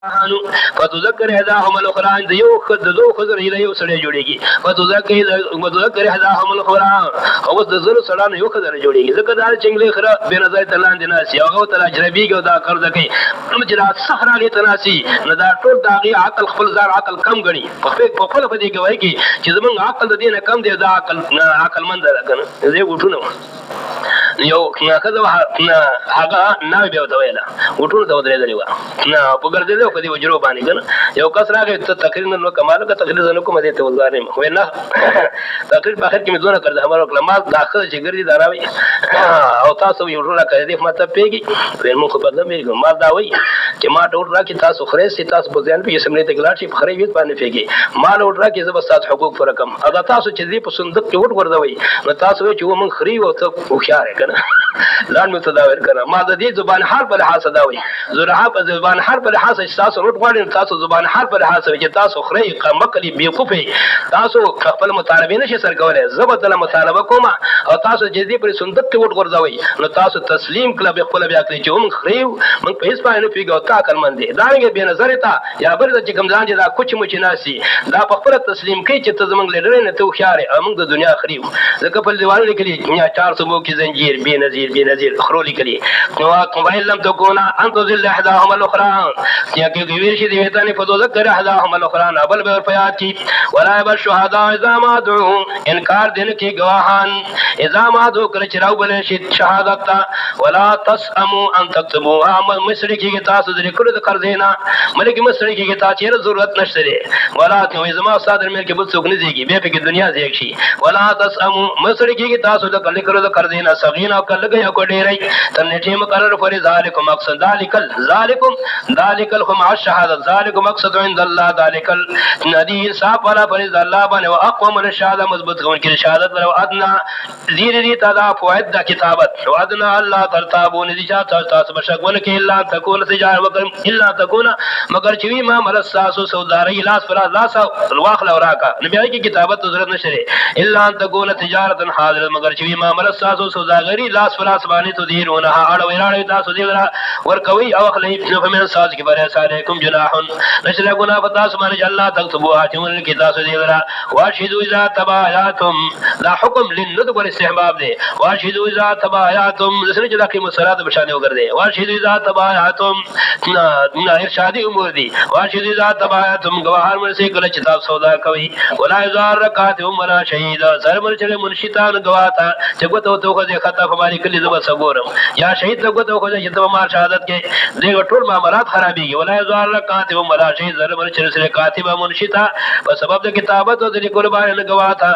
فتذكر هداهم الاخرى you خد دو خزر you سړی جوړیږي فتذكر هداهم الاخرى او د زر سړانه یو خزر جوړیږي ځکه دا چنګلې خره به نظر تلان دي ناس یو تل اجربي او دا قرض کوي مجرات صحرا له تناسي نه دا ټول داغي عقل خپل ځان عقل کم غني په خپل په دې کوي چې زمونږ عقل د دې نه کم دی دا عقل مند ده کنه زه وټونه یو کله هغه نه بیا ته ویلا وټول ته درېدلی و نه په ګرځېدو په دې وجرو باندې کنه یو کس راغی ته تقریر نو کمال کا تقریر زنه کوم دې ته ولګارې خو نه تقریر په اخر کې مې دونه کړل همارو کلمات داخله چې ګرځي دراوي او تاسو یو ټول کړی دې ماته پیږي ور مو خو بدل مې ما دا وای چې ما ټول راکې تاسو خره سي تاسو په ځان په سمې ته ګلاټي خره ویت باندې پیږي ما ټول راکې زب تاسو حقوق پر کم ادا تاسو چې دې په صندوق کې وټ ورځوي نو تاسو چې و من خري او ته خوشاله کنه لاند مې تداور کړه ما د دې زبان حال په لحاظ صداوي زرها په زبان حال په لحاظ تاسو روټ غواړئ تاسو زبان حال په لحاظ چې تاسو خره قمقلي بیوقوفي تاسو خپل مطالبه نشي سر کولای زبر د مطالبه کوم او تاسو چې دې پر صندوق کې وټ ورځوي نو تاسو تسلیم کله به خپل بیا کړئ چې موږ خريو موږ په هیڅ باندې پیګو تا کلمن دي دا نه به نظر ته یا بر د کمزان چې دا کوچ مچ ناسي دا په خپل تسلیم کوي چې ته زمونږ لیډر نه ته خيار موږ د دنیا خريو ځکه په دیوال لیکلي یا 400 مو کې زنجیر بے نظیر خرو لیکلي نو موبایل لم تكون انت ذل احداهم الاخرى یا کې ویل شي دی ته نه په دوه کړه احداهم الاخرى بل به فیات کی ولا بل شهدا اذا ما دعوا انکار دین کې گواهان اذا ما دعوا کړه چراو بل شي شهادت ولا تسموا ان تكتبوا مصر کې تاسو ذکر کړو د قرضینا ملک مصر کې تاسو چیرې ضرورت نشته ولا نو زما صادر مل کې بل څوک نه دیږي به په دنیا ځای شي ولا تسموا مصر کې تاسو د کله کړو د قرضینا سغینا کله یا کو ډیرای تر نټه مقرر فر ذالکم مقصد ذالکل هم الشهاده ذالکم مقصد عند الله ذالکل ندی صاحب والا فر الله باندې او اقوم الشهاده مضبوط کون کې شهادت ولو ادنا زیر دي تعالی فوائد د کتابت وعدنا الله ترتابون دي تاسو بشکونه کې الا تکون تجارت وکم الا تکون مگر چې ما مرساسو سوداري لاس پر لاس الواخل اوراکا نبی کی کتابت ضرورت نشره الا تکون تجارت حاضر مگر چې ما مرساسو سوداګری لاس فلاس باندې تو دیرونها اړه ویراړې تاسو دی ورکوي او خلې په من ساز کې بره علیکم جناح نشله ګنا پتا سمانه الله تکتبوا چون کې تاسو دی واشهدوا اذا تبايعتم لا حکم للندب والاستحباب دی واشهدوا اذا تبايعتم لسنه چې دغه مسرات بشانه وګرځي واشهدوا اذا تبايعتم ارشادی امور دی واشهدوا اذا تبايعتم گواهان مرسي کله چې تاسو سودا کوي ولا يزار رکعت ولا شهید سرمن چې منشتان گواتا چې ګوتو توخه خطا فماری کلی زما صبورم یا شهید لګوتو خو چې ته ما شهادت کې دغه ټول معاملات خرابيږي ولا يزار رکعت ولا شهید سرمن چې سره کاتب منشتا په سبب د کتابت او د لیکلو باندې گواتا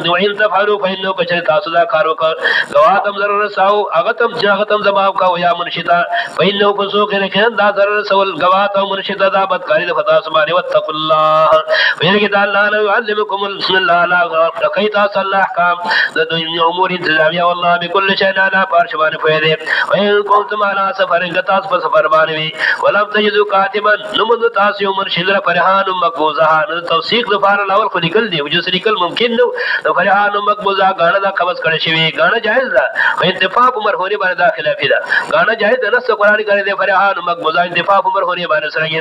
وان تفعلوا فانه بچ تاسو دا کارو کا گواتم ضرر ساو هغه تم جاغتم زما کا یا منشتا فانه فسوق لكن دا ضرر سوال گواتا منشتا دا بدکاری د فتا سمانه وتق الله ویل کې الله نو علمکم الله لا کیت الله احکام د دنیا امور انتظامیه والله بكل شيء لا پارشوان فیده وین کنتم على سفر غتاس په سفر باندې ولم تجدوا کاتبا نمد تاسو مرشد فرحان مقبوزه توثیق د فار الاول خو لیکل دی جو لیکل ممکن نو فرحان مقبوزه غاڼه دا قبض کړي شوی غاڼه جائز ده اتفاق عمر هوري باندې داخله پیدا غاڼه جائز ده نص قرآن کړي دی فرحان مقبوزه اتفاق عمر هوري باندې سره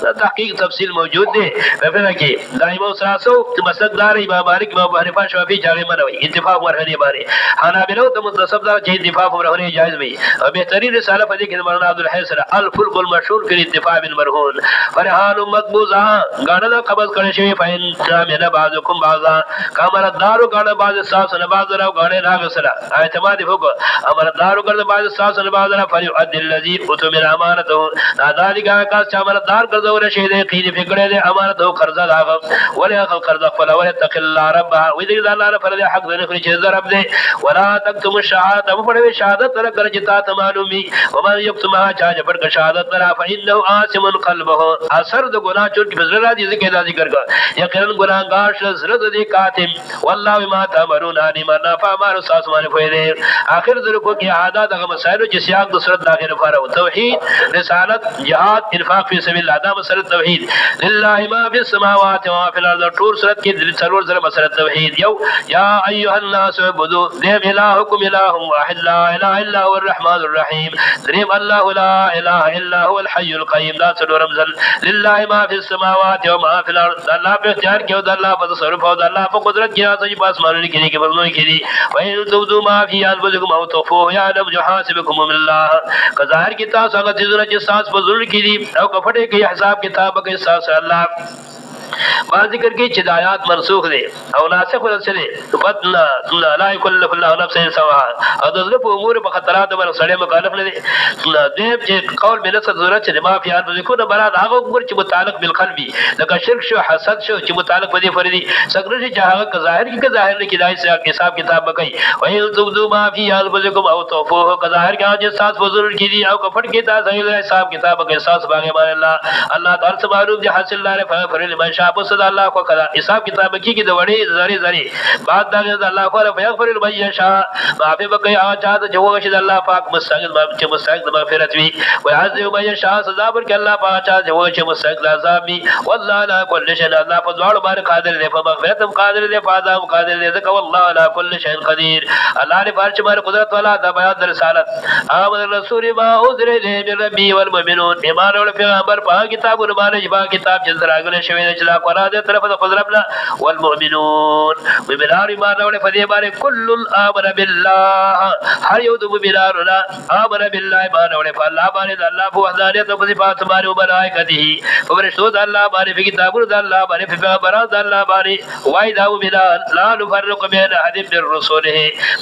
دا تحقیق تفصیل موجود دی په فقہ کې دایمو سراسو مسدار امام مالک امام حنیفه شافعی جامع منوي اتفاق عمر هوري باندې حنابلہ ته متصف دا چې اتفاق عمر هوري جائز وي او بهترین رساله په دې کې مولانا عبد الحی سره الفلق المشهور کې اتفاق بالمرهون فرحان مقبوزه غاڼه قبض کړي شوی فین من بعضکم بعضا کامر دارو غاڼه بعض ساس نه بعض راو غاڼه راغ سره اعتماد فوق امر دارو غاڼه بعض ساس نه بعض را فلیؤدي الذي اتمن امانته ذالک کا چامر دار ګرځو رشي دې قید فکړه دې امانته قرضه داغه ولا قرضه فلا ولا تق الله رب و دې الله نه پر حق نه خري چې رب دې ولا تکتم الشهاده په شهادت سره ګرځتا تمالومي وما يكتمها چا جبر کا شهادت را فانه عاصم قلبه اثر د ګناه چور کې بزر راځي ذکر دا ذکر کا یقینا ګناهګار شزرت دې کاتم والله ما تامرون علم ما فامر اساس باندې فائدې اخر ذکر کو کې عادت هغه مسائل چې سیاق د صورت داخله لپاره توحید رسالت جهاد انفاق فی سبیل الله دا مسله توحید لله ما فی السماوات و فی الارض ټول صورت کې د څلور سره مسله توحید یو یا ایها الناس عبدوا ذی الهکم اله اله واحد لا اله الا هو الرحمن الرحيم دريم الله لا اله الا هو الحي القيوم لا څلورم ځل لله ما في السماوات وما في الارض الله په اختیار کې او الله په تصرف او الله په قدرت کې راځي په اسمانونو کې کې په کې دي وان تبدوا ما في انفسكم او تخفوه يعلم يحاسبكم الله کظاهر کې تاسو هغه چې تاسو په ظلم کې دي او کفټه کې حساب کتاب کې تاسو الله ما ذکر کی چې آیات منسوخ دي او ناسخ ورسره بدنا لا يكلف الله نفسا سواها او د ظلم امور په خطرات باندې سړی مکلف نه دي دیم چې قول به نفس ضرورت چې ما فی ان ذکر براد هغه امور چې متعلق بالقلب لکه شرک شو حسد شو چې متعلق به فردي سګر چې هغه ظاهر کې ظاهر کې دای حساب کتاب کوي وایي تبدو ما فی انفسکم او توفوه ظاهر کې چې ساس فزول کې دي او کفر کې تاسو حساب کتاب کوي ساس باندې باندې الله تعالی معلوم دي حاصل لاره فرل من شاء صد الله کو کلا حساب کتاب کې د وړي زری زری بعد دا الله کو فیغفر لمن شاء معافي بکي هغه چاته چې وغه چې الله پاک مستحق چې مستحق د مغفرت وي ويعذب من شاء سزا ورکړي الله پاک چاته چې وغه چې مستحق د عذاب وي والله لا كل شيء الله په دواړو باندې قادر دی په مغفرت هم قادر دی په عذاب قادر دی ځکه والله لا كل شيء قدير الله دې بارچ باندې قدرت والا د بیان د رسالت امر رسول ما اوذر له من ربي والمؤمنون ایمان ول پیغمبر په کتابونو باندې با کتاب چې راغله شوی د چلا قرآن دې طرف د قدرتنا والمؤمنون وبالار ایمان ول په دې باندې كل امر بالله هر یو د مؤمنانو امر بالله ایمان ول په الله باندې الله په وحدانیت او صفات باندې او ملائکته فرشتو د الله باندې په کتابونو د الله باندې په پیغمبرانو د الله باندې وای دا مؤمنان لا نفرق بین احد من رسوله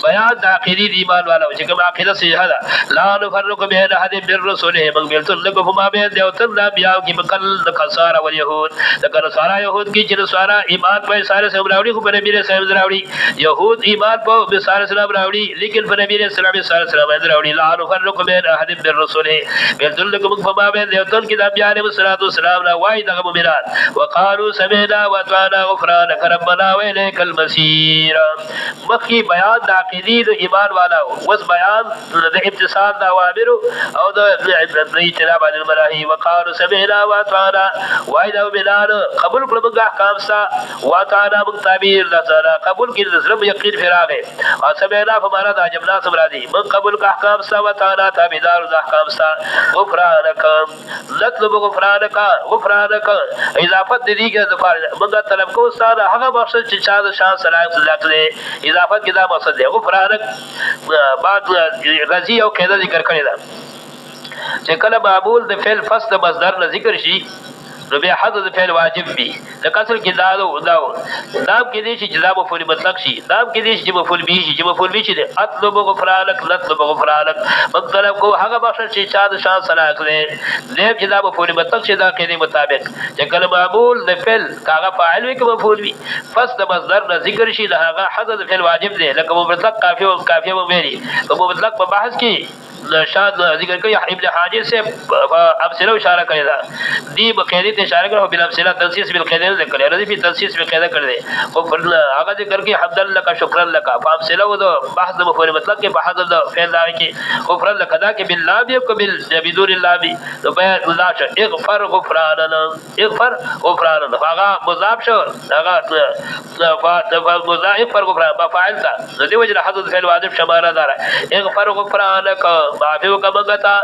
بیان د عقیدې ایمان والو چې کوم عقیده صحیح ده لا نفرق بین احد من رسوله مغفرت لكم ما بين دیوتن د بیا کې بکل کسار او يهود د کسارا يهود کې چې سارا ایمان په ساره سم راوړي خو په نبی رسول الله راوړي يهود ایمان په ساره سلام راوړي لیکن په نبی رسول الله ساره سلام راوړي لا نفرق بین احد من رسوله بيدل لكم فما بين دیوتن کې د بیا عليه الصلاه والسلام لا وای دغه مؤمنان وقالوا سمعنا واطعنا غفرانك ربنا واليك المصير مخي بیان د عقیدې د ایمان والا اوس بیان د امتثال د اوامر او د اجتناب عن المناهي وقالوا سمعنا واطعنا وای دا مؤمنان قبول کړو احکام سا واطعنا متابیر د تعالی قبول کړي د زړه یقین فراغه او سمعنا فمانا د جمنا سمرادي من قبول کا احکام سا واطعنا تابعدار د احکام سا غفرانك نطلب غفرانك اضافت دې کې د فارغ موږ طلب کو استاد هغه مقصد چې چا د شان صلاح صلاح دې اضافت کې دا مقصد دی غفرانك بعد غزي او کېدا ذکر کړی دا چې کله معمول د فعل فصل مصدر نه ذکر شي نو بیا حذف فعل واجب وي د کسر کې داو دام کې دي چې جزاء مفعول مطلق شي دام کې دي چې مفعول به شي چې مفعول به شي اطلب غفرانك نطلب غفرانك مطلب کو هغه بخښ چې چا د شان صلاح کړي دې جزاء مفعول مطلق شي دا کې مطابق چې کله معمول د فعل کاغه فاعل وي کې مفعول وي فصل مصدر نه ذکر شي دا هغه حذف فعل واجب دی لکه مطلق کافی او ویلي په مطلق په بحث کې شاد ذکر کوي ابن حاجر سے امثله اشاره کړی دا دی بقیدی ته اشاره کړو بل امثله تنسیص بالقیدین ذکر کړی رضی په تنسیص بالقیدہ کړی او پر هغه ذکر کوي حمد لك شکر لك فامثله و دو بحث د مفعول مطلق کې بحث د فعل دا کې غفر لك دا کې بالله او قبل بدون الله بي تو بیان الله ش اغفر غفرانا اغفر غفرانا هغه مضاف شو هغه مضاف پر غفران فاعل تا د دې وجه حذف فعل واجب شماره دار اغفر غفرانك معافی وکمغتا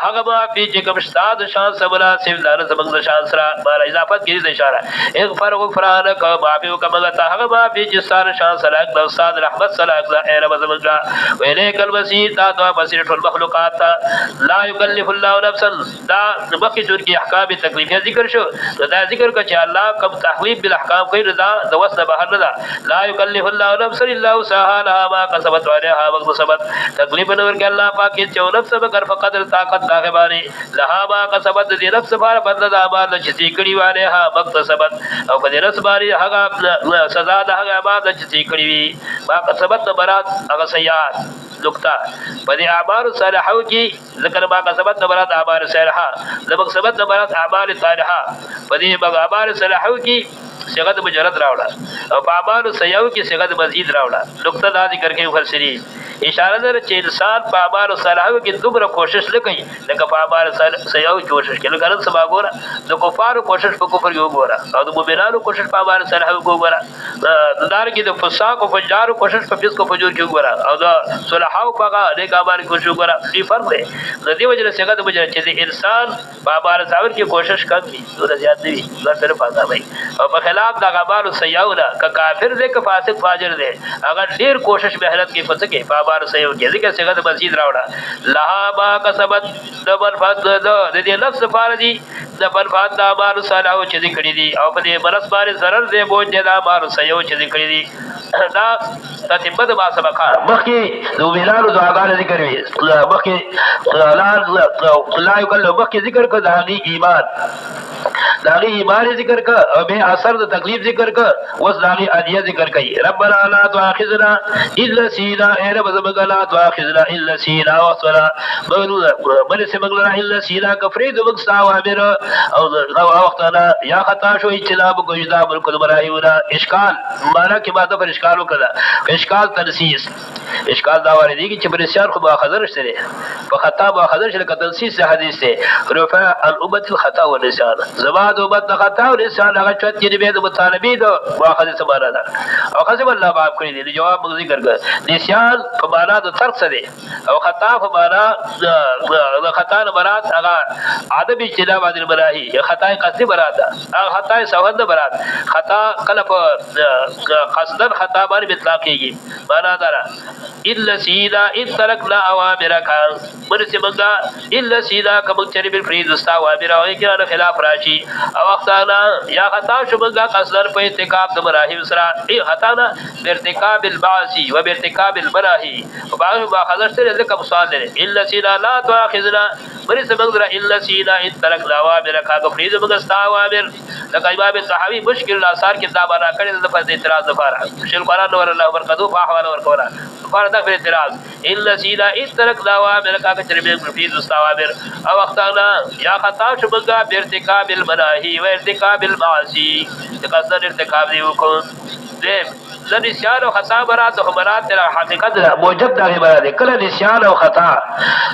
هغه معافی چې کوم استاد شان سمرا سیم دار زمنګ شان سره مال اضافت کې اشاره اغفر غفرانك معافی وکمغتا هغه معافی چې ستاره شان سره د استاد رحمت سره اے رب زمنګ ویلیک المسیر دا دوا بصیرت المخلوقات لا یکلف الله نفسا دا مخکې جوړ کې احکام تکلیفي ذکر شو دا ذکر کا چې الله کوم تخلیف بالاحکام کوي رضا د وسه بهر نه لا یکلف الله نفسا الا وسعها ما کسبت وعليها ما اكتسبت تکلیف نور کې الله پاک چې نفس بغیر فقدر طاقت داغه باندې لها ما کسبت دې نفس بار بدل د اعمال چې کړي والے ها مکتسبت او کدي نفس باندې هغه سزا د هغه اعمال چې کړي وي ما کسبت برات هغه سیئات نقطه په دې اعمال صالحو کې ذکر ما کسبت برات اعمال صالحه د مکسبت برات اعمال صالحه په دې اعمال صالحو کې صيغه مجرد راوړه او په اعمال سیاو کې صيغه مزید راوړه نقطه دا ذکر کوي مفسرین اشاره ده چې انسان په اعمال صالحو کې دومره کوشش لکوي لکه په اعمال سیاو کوشش کوي لکه نن سبا ګوره د کفارو کوشش په کفر یو ګوره او د مؤمنانو کوشش په اعمال صالحو ګوره دار کې د فساق او فجار کوشش په فسق او فجور کې ګوره او د صلحاو په هغه د اعمال کوشش ګوره په فرق دی د دې وجه څخه د وجه چې انسان په اعمال صالحو کې کوشش کوي ډېر زیات دی دا طرف آتا وي او په خلاف د اعمال سیاو نه ک کافر دی ک فاسق فاجر دی اگر ډېر کوشش مهنت کې پڅ کې په اعمال سیاو کې ذکر څنګه د مزید راوړه لها ما کسبت د برفات د دې نفس فارجي د برفات د اعمال صالحو چې ذکر دي او په دې برس باندې ضرر دی بوج د اعمال سیاو چې ذکر دي دا تتمه د ما سبقه مخکې د ویلانو دعاګانې ذکر وي مخکې لا یکلو مخکې ذکر کړه د هغې ایمان داغی ایمان ذکر کا او بے اثر د تکلیف ذکر کا وس داغی ادیه ذکر کئی ربنا لا تؤاخذنا الا سینا اے رب زمگا لا تؤاخذنا الا سینا وصلا بل سے مگلنا الا سینا کفرید مقصا وامر او وقتنا یا خطا شو اجتناب کو اجتناب الکل براہیونا اشکال مانا کی بات پر اشکالو کدا اشکال تنسیس اشکال دا واردی کی چبرسیان خو مؤاخذه شته فخطا مؤاخذه شته کتنسیس حدیث ته رفع الامه الخطا والنسيان زباد امت خطا والنسيان هغه چت کې به د مطالبه دو مؤاخذه سمانه ده او خصم الله معاف کړی دی جواب موږ ذکر کړ نسيان په معنا د ترک سره او خطا په معنا د خطا نه مراد هغه ادب اجتناب عن المناهي خطا قصدي مراد ده خطا سوند مراد خطا کله په قصدن خطا باندې اطلاق کیږي معنا دا الا سیدا ان ترکنا اوامرک مرسي منګه الا سیدا کوم چې بل فريد استا اوامر او کې خلاف راشي او وختانا یا خطا شو منګه قصدن په ارتکاب د مراحل سره ای خطانا ارتکاب البعثي و ارتکاب المراحي او باغ مؤاخذه سره ذکر سوال لري الا سیدا لا تؤاخذنا مرسي منګه الا سیدا ان ترکنا اوامرک کوم فريد منګه استا اوامر لکه امام صحابي مشکل الاثار کې دا معنا کړی د پر اعتراض لپاره شیل قران ور الله ورکدو په احوال ورکولا فرض پر اعتراض الا سیدا اس ترک داوا ملکا کے چربے فی مستوابر او وقتنا یا خطا شبگا ارتکاب المناهی و ارتکاب المعاصی تقصد ارتکاب دی کو د نسیان او خطا برات او برات تر حقیقت موجب دغه برات کله نسیان او خطا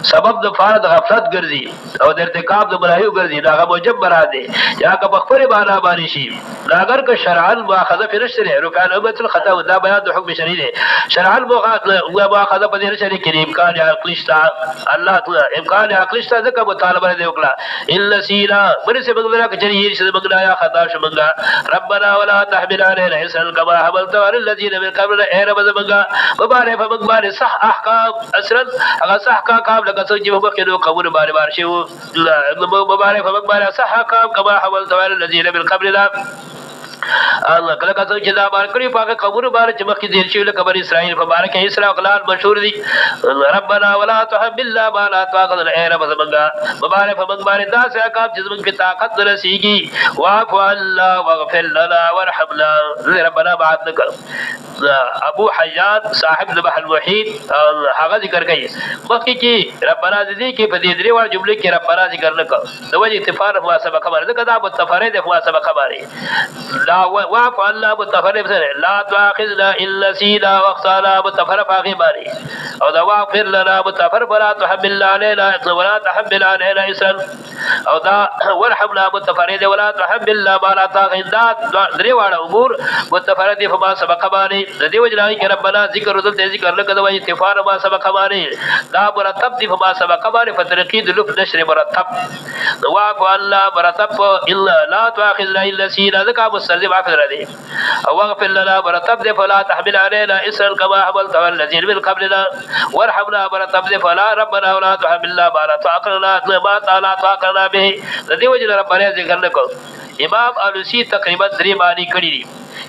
سبب د فرض غفلت ګرځي او د ارتکاب د مناهی ګرځي دا موجب برات دی یا که بخبر بالا باندې شي اگر که شرعن مؤاخذه فرشته رفع الامه الخطا دا بیان د حکم شرعي دی شرعن مؤاخذه په دې شرعي کې امکان عقلی شته الله تعالی امکان عقلی شته ځکه مطالبه دی وکړه الا سینا برسه بغلا کچری شي بغلا یا خطا شمنګا ربنا ولا تحمل علينا اسرا كما حملت على الذين من قبلنا اے رب زمنګا مبارک فمغبار صح احکام اسرا هغه صح احکام لکه څنګه چې مخکې نو قبول بار بار شو مبارک فمغبار صح احکام كما حملت على الذين من قبلنا الله کله کله چې دا بار کړی پاکه قبر بار چې مخکې دیر شي له قبر اسرائیل مبارک اسراء اقلال مشهور دي ربنا ولا تحملنا ما لا طاقت لنا اے رب زمنګا مبارک فمغبار دا څه احکام چې زمنګ په طاقت رسیږي واعف عنا واغفر لنا وارحمنا ربنا بعثك ابو حیان صاحب ذبح المحیط هغه ذکر کوي مخکې کې ربنا دې کې په دې درې وړ جمله کې ربنا ذکر نه کړ د وجه اتفاق مواسبه خبره ده کدا متفرد مواسبه خبره لا واعف عنا متفرد لا تؤاخذنا الا سينا واخطانا متفرد باغي باري او دا واغفر لنا متفرد ولا تحمل علينا ولا تحمل علينا اسرا او دا ورحمنا متفرد ولا تحمل ما لا طاقت درې وړ امور متفرد فما سبق باندې د دې وجه کې ربنا ذکر رسول دې ذکر نه کړو چې اتفاق ما سبق باندې دا مرتب دي فما سبق باندې فترقید لف نشر مرتب واعف عنا مرتب الا لا تؤاخذنا الا سينا ذکا مستلزم عقل دي او واغفر لنا مرتب دي فلا تحمل علينا اسرا كما حملت على الذين من قبلنا وارحمنا مرتب دي فلا ربنا ولا تحملنا ما لا طاقت لنا به د دې وجه ربنا ذکر نه کړو امام علوسی تقریبا 3 معنی کړی دي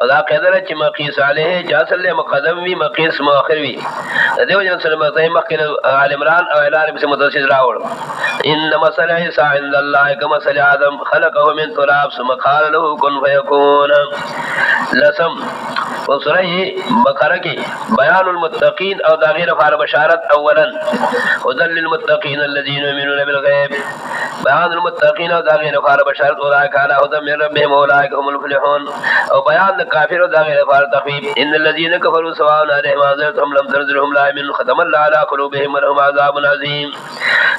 او دا قیدره چې مقیس علیه چې اصل له مقدم وی مقیس مؤخر وی دیو جن سره مته مخکې آل عمران او اعلان به متصل راوړ ان مثل عیسی عند الله كمثل آدم خلقه من تراب ثم قال له كن فيكون لسم وسوره بقره کې بیان المتقین او دا غیر فار بشارت اولا هدى للمتقین الذين يؤمنون بالغیب بیان المتقین او دا غیر فار بشارت اولئک علی هدى من ربهم اولئک هم المفلحون او بیان کافر او دا غیر فار تخویف ان الذين كفروا سواء عليهم انذرتهم لم تنذرهم لا يؤمنون ختم الله على قلوبهم ولهم عذاب عظیم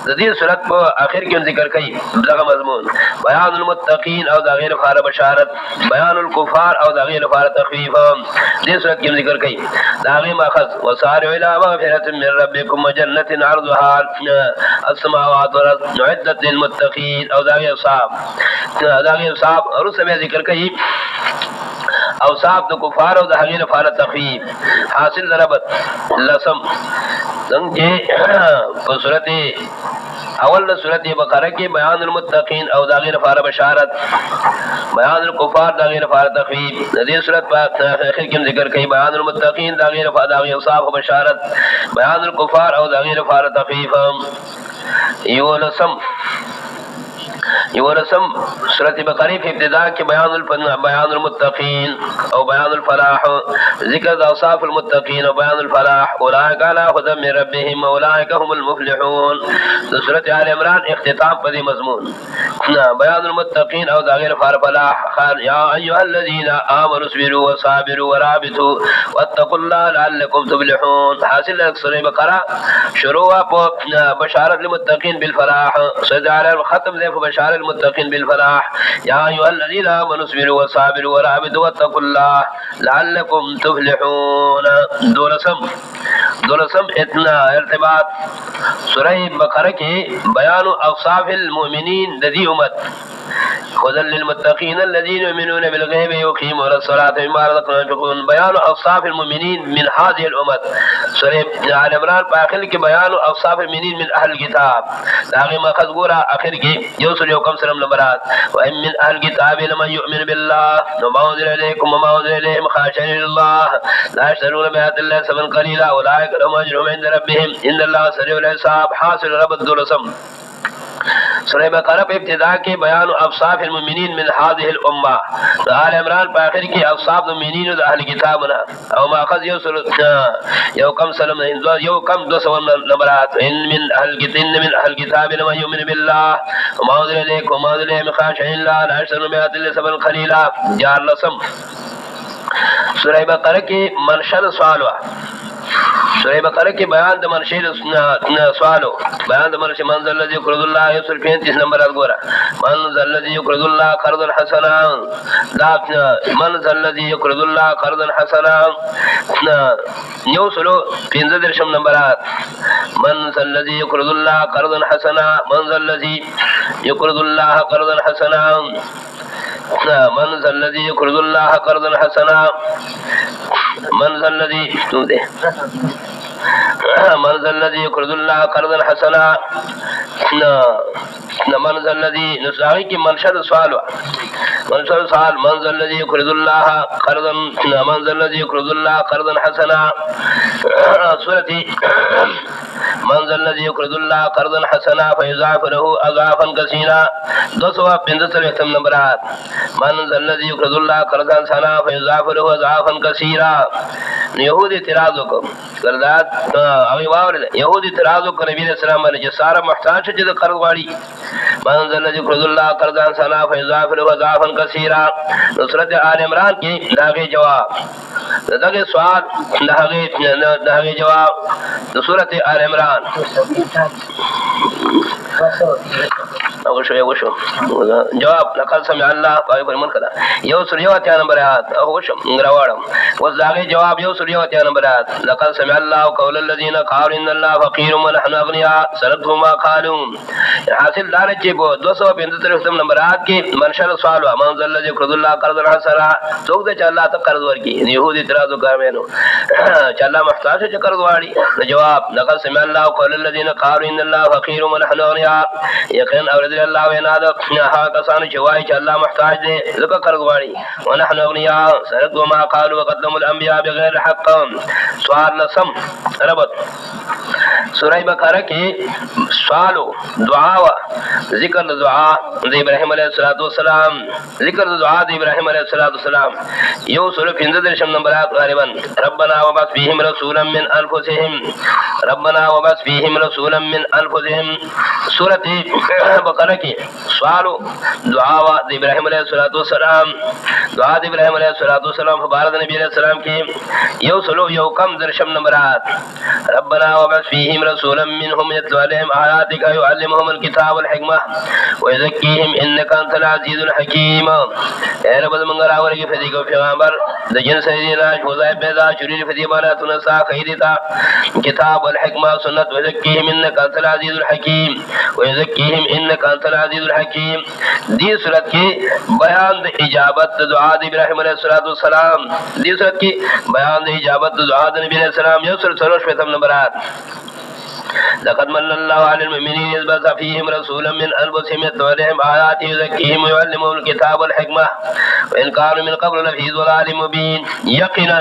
د دې صورت په اخر کې ذکر کړي دغه مضمون بیان المتقین او دا غیر فار بشارت بیان الکفار او دا غیر فار تخویف دې صورت کې ذکر کړي دا غي ماخذ وسارع الى مغفرة من ربكم وجنة عرضها السماوات والارض اعدت للمتقين او دا غي صاحب رسمه ذکر کړي او صاحب د کفار او د غیر فار تخویف حاصل ضربت لسم څنګه په صورت اول سورت بقره کې بیان المتقین او دا غیر فار بشارت بیان الکفار دا غیر فار تخویف دې صورت په اخر کې ذکر کوي بیان المتقین دا غیر فار دا غیر صاحب بشارت بیان الکفار او دا غیر فار تخویف یورسم سورت بقره په ابتدا کې بیان المتقین او بیان الفلاح ذکر د اوصاف المتقین او بیان الفلاح اولئک علی هدى من ربهم اولئک هم المفلحون سورت آل عمران اختتام په دې مضمون بیان المتقین او دا غیر فار فلاح یا ایها الذین آمنوا اصبروا وصابروا ورابطوا واتقوا الله لعلکم تفلحون حاصل سورہ بقره شروع په بشارت للمتقین بالفلاح سجال ختم دې بشار المتقين بالفلاح يا ايها الذين امنوا اصبروا وصابروا ورابطوا واتقوا الله لعلكم تفلحون دولسم اتنا ارتباط سورہ بقرہ کے بیان اوصاف المؤمنین ذی امت هدى للمتقين الذين يؤمنون بالغيب ويقيمون الصلاة ومما رزقناهم ينفقون بيان اوصاف المؤمنين من هذه الامه سورہ آل عمران په اخر کې بیان اوصاف المؤمنين من اهل الكتاب داغه ماخذ ګورا اخر کې یو سورہ حکم سلام نمبرات وان من اهل الكتاب لمن يؤمن بالله وما انزل اليكم وما انزل اليهم خاشعين لله لا يشترون بآيات الله ثمنا قليلا اولئك لهم اجرهم عند ربهم ان الله سريع الحساب حاصل رب الدرسم سورہ بقرہ په ابتدا کې بیان اوصاف المؤمنین من هذه الامه آل عمران په اخر کې اوصاف المؤمنین د اهل کتابنا او ماخذ یو کم سلام یو کم 200 نمبرات ان من اهل الكتاب لمن يؤمن بالله وما انزل اليكم وما انزل اليهم خاشعين لا يشترون بآيات الله ثمنا قليلا جار لسم سورہ بقرہ کې منشل سوال سورہ بقرہ کے بیان د منشئ سوالو بیان د منشئ منزل الذي يقرض الله يسر 35 نمبر ازګورا منزل الذي يقرض الله قرضا حسنا دا منزل الذي يقرض الله قرضا حسنا یو سلو 15 نمبرات منزل الذي يقرض الله قرضا حسنا منزل الذي يقرض الله قرضا حسنا من ذا الذي يقرض الله قرضا حسنا من ذا الذي يقرض الله قرضا حسنا من ذا الذي نساوي کی منشد سوال من ذا الذي يقرض الله قرضا من ذا الذي يقرض الله قرضا حسنا سورة من ذا الذي يقرض الله قرضا حسنا فيضاعف له اضعافا كثيرا 255 نمبرات من ذا الذي يقرض الله قرضا حسنا فيضاعف له اضعافا كثيرا يهود اعتراض وکړ قرضات او واور يهود اعتراض وکړ نبی رسول الله باندې سارا محتاج چې قرض واړي من ذا الذي يقرض الله قرضا حسنا فيضاعف له اضعافا كثيرا سورۃ آل عمران کې داغه جواب دغه سوال دغه جواب د سورۃ آل عمران وشو جواب لقد سمع الله پای پر من کړه یو سوریات نمبر آیات او وشو غراوړم وزاغه جواب یو سوریات نمبر آیات لقد سمع الله قول الذين قالوا ان الله فقير ونحن اغنياء سرتهم ما قالوا حاصل دار چې 255 نمبر آیات کې منشل سوال و من ذل الذي يقرض الله قرضا حسنا څوک دې چې الله ته قرض ورکړي يهودي اعتراض وکړمنو چې الله محتاج چې قرض واړي جواب لقد سمع الله قول الذين قالوا ان الله فقير ونحن اغنياء یقینا اورد یدری الله وینا د ها کسانو چې وایي چې الله محتاج دی ځکه قرض غواړي ونحن اغنیاء سرقوا ما قالوا وقدموا الانبیاء بغیر حق. سوال لسم ربط سورہ بقرہ کی سوالو دعا و ذکر دعا د ابراہیم علیہ الصلوۃ والسلام ذکر دعا د ابراہیم علیہ الصلوۃ والسلام یو سورہ 15 نمبرات غالبا ربنا وبعث فيهم رسولا من انفسهم ربنا وبعث فيهم رسولا من انفسهم. سورہ بقرہ کی سوالو دعا و د ابراہیم علیہ الصلوۃ والسلام دعا د ابراہیم علیہ الصلوۃ والسلام بارد نبی علیہ السلام کی you slow you come Drishyam نمبرات ربنا وبعث فيهم رسولا منهم يتلو عليهم آياتك ويعلمهم الكتاب والحكمة ويزكيهم إنك أنت العزيز الحكيم. اے رب منگر آوری کی فدی کو پیغمبر د جن سیدنا وظائف پیدا شریر فدی بانا تنسا خیدتا کتاب والحکمہ سنت ويزكيهم إنك أنت العزيز الحكيم ويزكيهم إنك أنت العزيز الحكيم. دی صورت کی بیان د اجابت دعا د ابراہیم علیہ الصلوۃ والسلام دی صورت کی بیان د اجابت دعا د نبی علیہ السلام یو سر سروش پیتم نمبرات لقد من الله على المؤمنين إذ بعث فيهم رسولا من أنفسهم يتلو عليهم آياته ويزكيهم ويعلمهم الكتاب والحكمة وإن كانوا من قبل لفي ضلال مبين. یقینا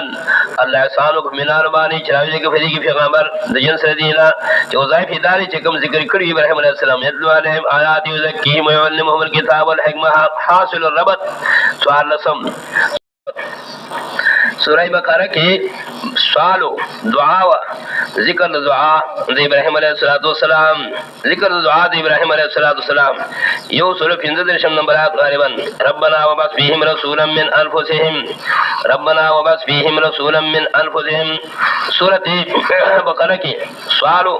الله احسان کو منار بانی چراوی کے فدی کی پیغمبر د جنس دینا جو وظائف ادارے چکم ذکر کړی ابراہیم علیہ السلام يتلو عليهم آياته ويزكيهم ويعلمهم الكتاب والحكمة. حاصل الربط سوال لسم سورہ بقرہ کی سوالو دعا و ذکر دعا د ابراہیم علیہ الصلوۃ والسلام ذکر دعا د ابراہیم علیہ الصلوۃ والسلام یو سورہ 15 نمبرات غالبا ربنا وبعث فيهم رسولا من انفسهم ربنا وبعث فيهم رسولا من انفسهم. سورہ بقرہ کی سوالو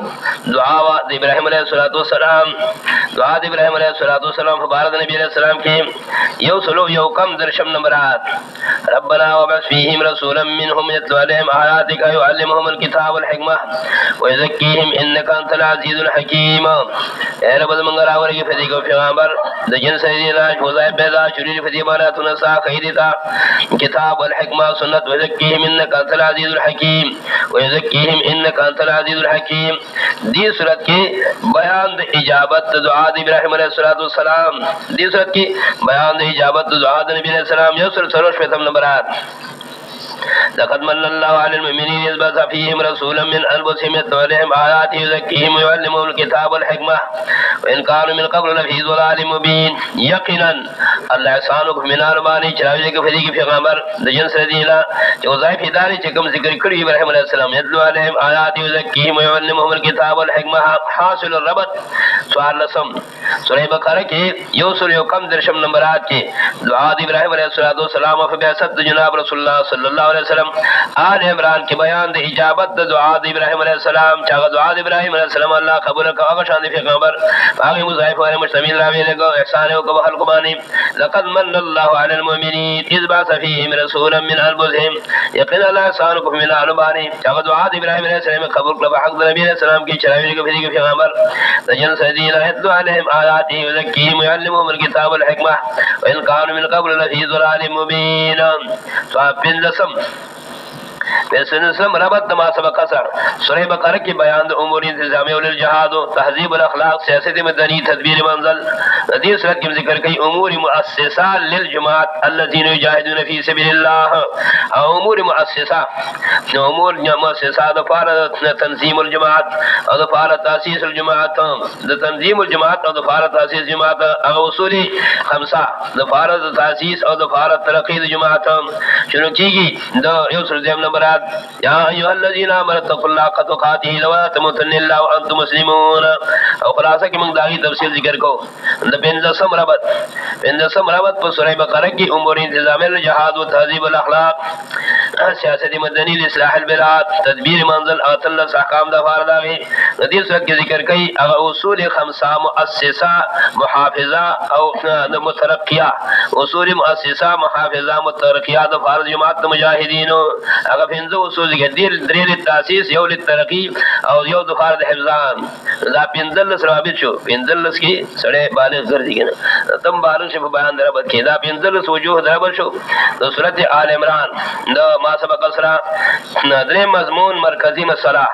دعا و د ابراہیم علیہ الصلوۃ والسلام دعا د ابراہیم علیہ الصلوۃ والسلام بارد نبی علیہ السلام کی you slow you come Drishyam نمبرات ربنا وبعث فيهم رسولا منهم يتلو عليهم آياتك ويعلمهم الكتاب والحكمة ويزكيهم إنك أنت العزيز الحكيم. اے رب منگر آوری کی فدی کو پیغمبر د جن سیدنا وظائف پیدا شریر فدی بانا تنسا خیدتا کتاب والحکمہ سنت ويزكيهم إنك أنت العزيز الحكيم ويزكيهم إنك أنت العزيز الحكيم. دی صورت کی بیان د اجابت دعا د ابراہیم علیہ الصلوۃ والسلام دی صورت کی بیان د اجابت دعا د نبی علیہ السلام یو سر سروش پیتم نمبرات لقد من الله على المؤمنين إذ بعث فيهم رسولا من أنفسهم يتلو عليهم آياته ويزكيهم ويعلمهم الكتاب والحكمة وإن كانوا من قبل لفي ضلال مبين. یقینا الله احسان کو منار بانی چراوی کے فدی کی پیغمبر د جنس دینا جو وظائف ادارے چکم ذکر کړی ابراہیم علیہ السلام يتلو عليهم آياته ويزكيهم ويعلمهم الكتاب والحكمة. حاصل الربط سوال لسم سورہ بقرہ کی یو سورہ یو کم درشم نمبرات کی دعا د ابراہیم علیہ الصلوۃ والسلام و بعثت جناب رسول اللہ صلی اللہ علیہ وسلم آل عمران کی بیان د اجابت دعا د ابراہیم علیہ السلام چاغ دعا د ابراہیم علیہ السلام اللہ قبول کا هغه شان پیغمبر هغه مضاعف اور مشتمل راوی له احسان او کو خلق بانی لقد من الله على المؤمنين اذ بعث فيهم رسولا من انفسهم یقینا الله احسان کو من البانی چاغ دعا د ابراہیم علیہ السلام قبول کا حق نبی علیہ السلام کی چراوی کے پیغمبر دجن سدینا يتلو عليهم آياته ويزكيهم ويعلمهم الكتاب والحكمة وإن كانوا من قبل لفي ضلال مبين. فابن لسم ربط ما سبق اثر سورہ بقرہ کی بیان امور انتظامی والجہاد و تہذیب الاخلاق سیاست مدنی تدبیر منزل حدیث صورت کی ذکر کی امور مؤسسہ للجماعت الذين يجاهدون في سبيل الله امور مؤسسہ دفار تنظیم الجماعت اور دفار تاسیس الجماعت تنظیم الجماعت اور دفار تاسیس جماعت اصول خمسہ دفار تاسیس اور دفار ترقی الجماعت شروع کی گئی دو یوسر نمبر یا ایھا الذین آمنوا اتقوا اللہ حق تقاته ولا تموتن الا وانتم مسلمون. او خلاصہ کی منگداری تفصیل ذکر کو بنظم ربط پر سورہ بقرہ کی امور انتظام الجہاد و تہذیب الاخلاق سیاست مدنی اصلاح البلاد تدبیر منزل اطل احکام دفار داغی حدیث کے ذکر کئی اصول خمسہ مؤسسہ محافظہ او مترقیہ اصول مؤسسہ محافظہ مترقیہ دفار جماعت مجاہدین اگر پنځه اصول دي درې للتاسیس یو للترقی او یو د فرض حفظان دا پنځه ثوابت شو پنځه کې سړی بالغ ګرځي کنه تم بالغ شي په بیان دربت کې دا پنځه وجوه دربت شو د سورۃ آل عمران د ما سبق اسرا درې مضمون مرکزی مسله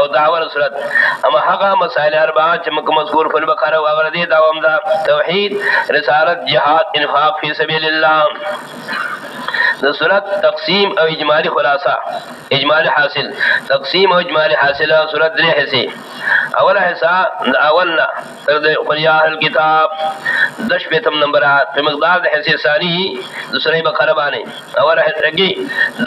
او داور صورت اما هغه مسائل اربعه چې مذکور په البقره او غره دي داوم دا توحید رسالت جهاد انفاق فی سبیل الله د صورت تقسیم او اجمالی خلاصہ اجمالی حاصل تقسیم او اجمالی حاصل صورت درې حصے اوله حصہ اولنا تر قل یا اهل کتاب 10 پیتم نمبرات په مقدار د حصے ثانی د سورہ بقره باندې اوله حصہ کې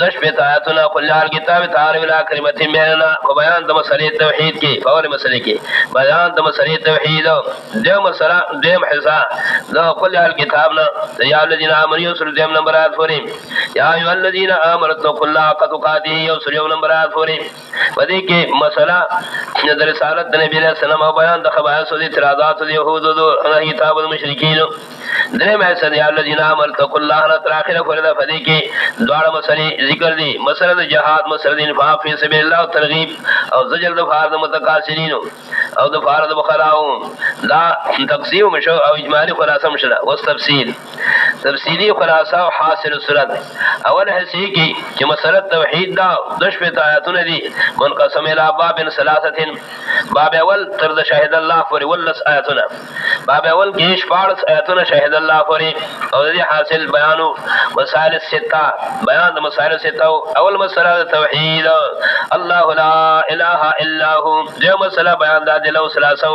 10 پیت آیاتنا قل یا اهل کتاب تعالوا الى کلمۃ بیننا کو بیان د مسئلے توحید کې فور مسئلے کې بیان د مسئلے توحید د مسئلہ د حصہ د قل یا اهل کتابنا یا الذين امنوا سورہ د نمبرات فوري یا ایها الذين آمنوا اتقوا الله حق تقاته یو سورہ نمبرات فوري پدې کې مسئلہ د رسالت د نبی علیہ السلام او بیان د خبائث او اعتراضات د يهود او کتاب المشرکین درې مې سره یا الذين آمنوا اتقوا الله تر اخره فردا پدې کې دواړه مسئلے ذکر دي مسئلہ د جهاد مسئلہ د انفاق فی سبیل الله او ترغیب او زجر د فرض متقاصرین او د فرض بخلاو لا تقسیم مشو او اجمالی خلاصہ مشلا او تفصیلی خلاصہ او حاصل الصورت اول حصے کې چې مسئلہ توحید دا 10 آیاتونه دي منقسم الى باب ثلاثه باب اول تر د شاهد الله پر ولس آیاتونه باب اول کې 14 آیاتونه شاهد الله پر او د حاصل بیانو مسائل السته بیان د مسائل السته اول مسئلہ توحید الله لا اله الا هو جو مسئلہ بیان د دلو ثلاثه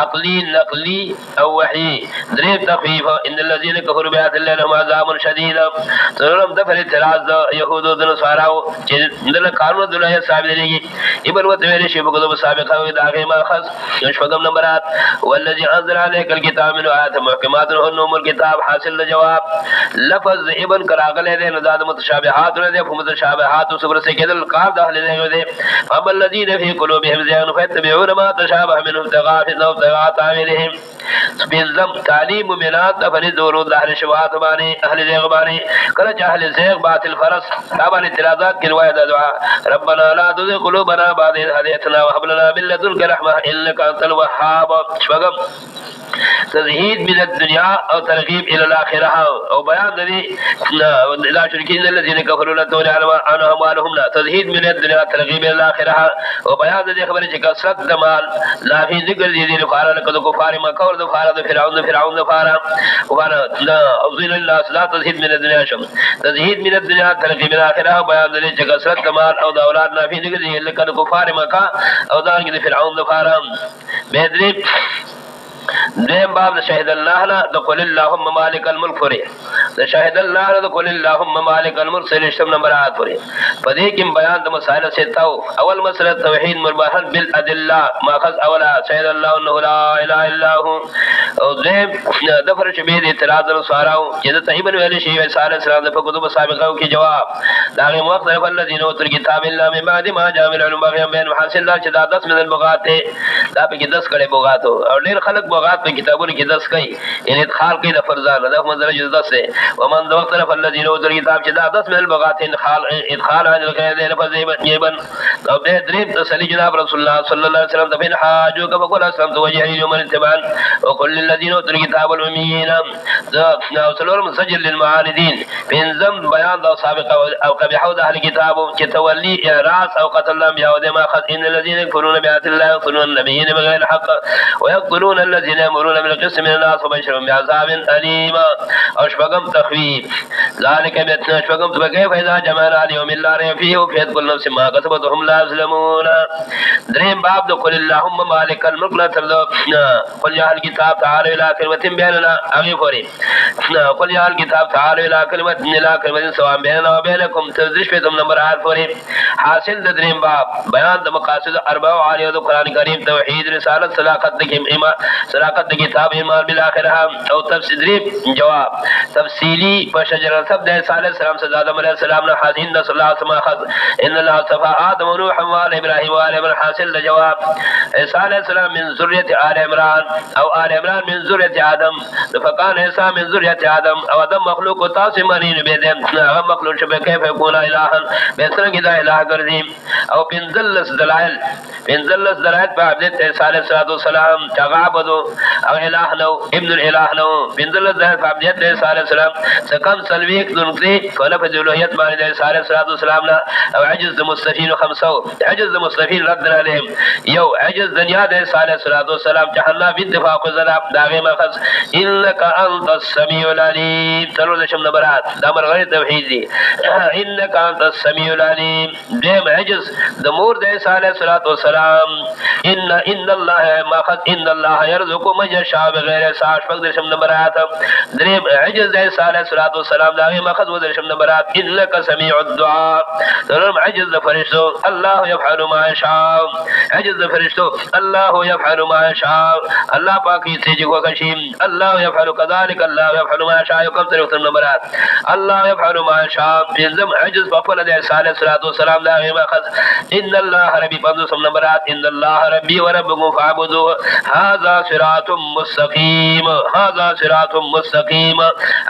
عقلی نقلی او وحی درې تخفیف ان الذين كفروا بآيات الله لهم عذاب شدید ضرورم د فر اعتراض د يهودو د نصاراو چې دل قانون د الله ثابت دیږي ایبل وته ویل شی په کوم سابقه وي داغه ماخذ شپږم نمبرات والذي انزل عليك الكتاب من آيات محكمات هن ام الكتاب حاصل جواب لفظ ابن کراغله ده نزاد متشابهات نه ده متشابهات صبر سے کېدل قال داخله ده اما الذين في قلوبهم زيغ فيتبعون ما تشابه منه ابتغاء فتنه تعويلهم بالذم تعلیم منات فن دورود اهل شبهات باندې اهل زیغ باندې کله اهل زیغ باطل فرض تابع اعتراضات کې روایت دعا ربنا لا تزغ قلوبنا بعد إذ هديتنا وهب لنا من لدنك رحمة إنك أنت الوهاب شپږم تزهید من الدنیا او ترغیب الى الاخره او بیان دي لا شرکین الذين كفروا لا تولي عن اموالهم لا تزهید من الدنیا ترغیب الى الاخره او بیان دي خبر چې کثرت د مال لا فی ذکر دي لپاره لکه کفار مکه او د فار د فرعون د فار وبانا اوزین الله لا تزهید من الدنيا شم تزهید من الدنیا ترغیب الى الاخره بیان دي چې کثرت د مال او د اولاد لا فی ذکر دي لکه کفار مکه او د فرعون د فار بدر دیم باب شهد الله لا قل اللهم مالك الملك فری شهد الله لا قل اللهم مالك الملك سلشتم نمبرات فری پدې کې بیان د مسائل ستاو اول مسله توحید مربحل بالادله ماخذ اولا شهد الله انه لا اله الا هو او دیم دفر شبید اعتراض سواراو چې د طيبن ویل شي عیسی علیه السلام د کتب سابقه کې جواب داغه مختلف الذين اوتوا الكتاب الا من بعد ما جاء العلم بغيا بين حاصل الله چې دا 10 من البغات دا په کې 10 کړي بغات او ډیر خلک بغات په کتابونو کې 10 کوي ان ادخال کوي د فرزان د مدرج 10 ہے ومن وختلف الذين اوتوا الكتاب چې دا 10 من البغات ادخال عن الغير لفظ يبن او به دریم تسلی جناب رسول الله صلی الله علیه وسلم دفن حاجو کما قول اسلام توجه يوم الاتبان وكل الذين اوتوا الكتاب والاميين ذا وسلور مسجل للمعاندين بنظم بيان ذا سابق او قبيحوا اهل الكتاب كتولي اعراض او قتل الانبياء وما اخذ ان الذين يكفرون بآيات الله يقتلون النبيين بغير الحق ويقتلون الذين يأمرون بالقسط من الناس وبشرهم بعذاب أليم أشفقم تخويف ذلك بيتنا أشفقم فكيف إذا جمعنا اليوم لا ريب فيه وفيت كل نفس ما كسبت وهم لا يظلمون دريم باب قل اللهم مالك الملك لا ترضى قل يا أهل الكتاب تعالوا إلى كلمة بيننا أبي فوري قل يا أهل الكتاب تعالوا إلى كلمة سواء بيننا وبينكم تزدش بيتم نمبر عاد فوري حاصل دريم باب بيان مقاصد أربع وعالية القرآن الكريم توحيد رسالة صداقت کتاب ایمان بالاخره او تفسیر جواب تفصیلی په شجره سب د عیسی علیه السلام سے آدم علیه السلام نے حاضر صلی الله علیه وسلم ان الله صفى آدم ونوح وابراهيم وآل عمران حاصل جواب عیسی علیه السلام من ذریه آل عمران او آل عمران من ذریة آدم فکان عیسی من ذریة آدم او آدم مخلوق تاسو منین به دې هغه مخلوق چې به کیف یکون الها به څنګه دا الہ ګرځي او پنځلس دلائل په حضرت عیسی علیه السلام تعبدو او الہ نو ابن الالہ نو پنځلس دلائل په حضرت عیسی علیه السلام سکم سلویک دونکلی فلفظ الوهیت باندې عیسی علیه السلام او عجز د مستفین خمسو عجز د مستفین رد علیهم یو عجز دنیا د عیسی علیه السلام جهنم باتفاق الزلاب داغه مخص انک انت السمیع العلیم تلو دشم نبرات دا مرغه توحید دی انک انت السمیع العلیم دیم عجز د مور د عیسی علیه السلام ان الله مخص ان الله يرزق من يشاء بغیر حساب فقد دشم نبرات دریم عجز د عیسی علیه السلام داغه مخص و دشم نبرات انک سمیع الدعاء تلو عجز د فرشتو الله يفعل ما يشاء عجز د فرشتو الله يفعل ما يشاء الله پاک یې جو کشیم الله يفعل كذلك الله يفعل ما يشاء کوم تر وختم نمبرات الله يفعل ما يشاء بنظم عجز په خپل د صالح السلام دا غیبه خذ ان الله ربي بنظم نمبرات ان الله ربي وربكم فاعبدوه هذا صراط مستقيم هذا صراط مستقيم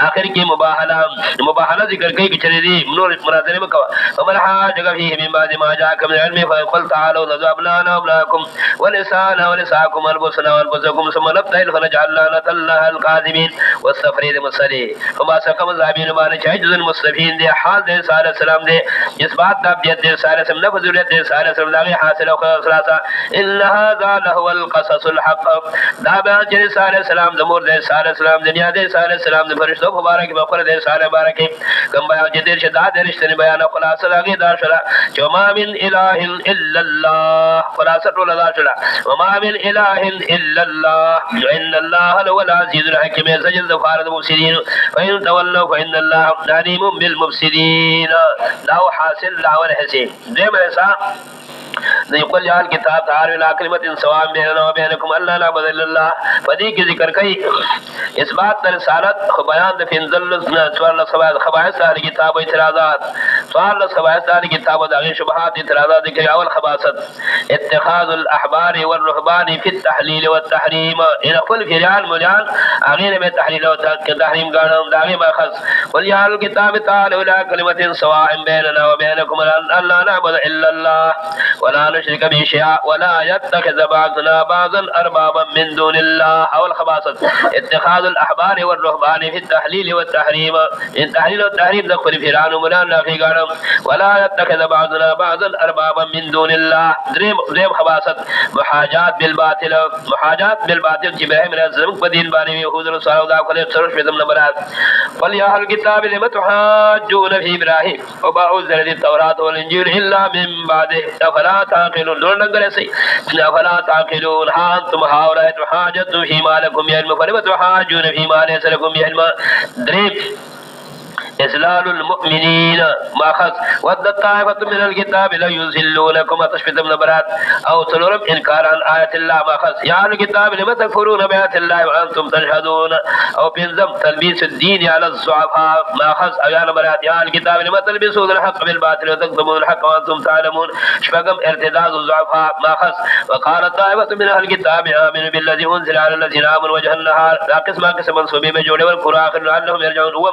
اخر کی مباهله ذکر کوي چې دې نور مناظره وکوا ومن حاجه فيه من بعد ما جاءك من العلم فقل تعالوا نذهب لنا وابناكم ولسانا ولساكم والبسنا والبسكم ثم نبتهل فنجعل لعنة الله الكاذبين والسفرين المرسلين وما سكم الذهبين ما نشهد المستفين دي حال دي صالح السلام دي اثبات دابديت دي صالح السلام نفذ دي صالح السلام داغي حاصل وخلاصة ان هذا لهو القصص الحق دابا جري صالح السلام دمور دي صالح السلام دنیا دي صالح السلام دي فرشتو مبارک بخور دي صالح بارک کم بیان جدیر شداد رشتنی بیان خلاصة لاغي داشلا وما من اله الا الله خلاصة ولا داشلا وما من اله الا الله ان الله هو العزيز الحكيم سجل ظفار المفسدين فإن تولوا فإن الله عليم بالمفسدين لا حاصل لا ولا حسين دائما ایسا يقول جعل كتاب تعالى الى كلمة سواء بيننا وبينكم الا نعبد الا الله فدي کی ذکر کئی اثبات رسالت بیان د فنزل سوال خبائث اهل کتاب و اعتراضات سوال خبائث اهل کتاب و داغی شبهات اعتراضات ذکر اول خباثت اتخاذ الاحبار والرهبان في التحليل والتحريم الى كل فريان مليان اغير میں تحلیل و تحریم گانم داغی ماخذ قل یا الكتاب تعالى الى كلمة سواء بيننا وبينكم الا نعبد الا الله ولا نشرك به شيئا ولا يتخذ بعضنا بعضا اربابا من دون الله او الخباثه اتخاذ الاحبار والرهبان في التحليل والتحريم التحليل والتحريم ذكر فرعون ومن في غرم ولا يتخذ بعضنا بعضا اربابا من دون الله دريم خباثه محاجات بالباطل جبرائيل من الزلم بدين باني يهود الرسول وذا كل سرش في ضمن مراد قل يا اهل الكتاب لم تحاجون في ابراهيم وما انزل التوراة والانجيل الا من بعده افلا تعقلون دون نگل سی افلا تعقلون ها انتم هؤلاء تحاجتم فيما لكم علم فلم تحاجون فيما ليس لكم علم دريم إسلال المؤمنين ماخذ ود الطائفة من الكتاب لا يذلونكم تشبه من برات أو تلرم إنكار عن آية الله ماخذ يا الكتاب لما تكفرون بآيات الله وأنتم تشهدون أو بنزم تلبيس الدين على الضعفاء ماخذ أو يا برات يا الكتاب لما تلبسون الحق بالباطل وتكتمون الحق وأنتم تعلمون شبكم ارتداد الضعفاء ماخذ وقال طائفة من أهل الكتاب آمنوا بالذي أنزل على الذين آمنوا وجه النهار لا قسم منصوبين بجوع والقرآن لعلهم يرجعون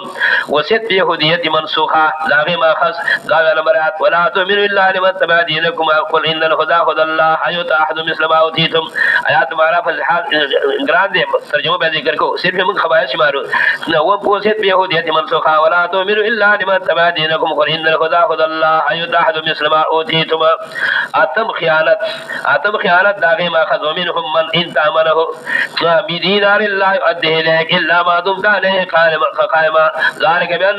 وست يهودية منسوخة لا غير ماخذ قال نمرات ولا تؤمنوا إلا لمن تبع دينكم قل إن الهدى هدى الله أيؤتى أحد مثل ما أوتيتم آيات معرفة القرآن دي ترجمة بذكر کو صرف من خبائث مارو نو پوسيت بيهودية منسوخة ولا تؤمنوا إلا لمن تبع دينكم قل إن الهدى هدى الله أيؤتى أحد مثل ما أوتيتم آتم خيانت دا غير ماخذ ومنهم من إن تأمنه بدينار لا يؤديه إليك إلا ما دمت عليه قائما ذلك بأنه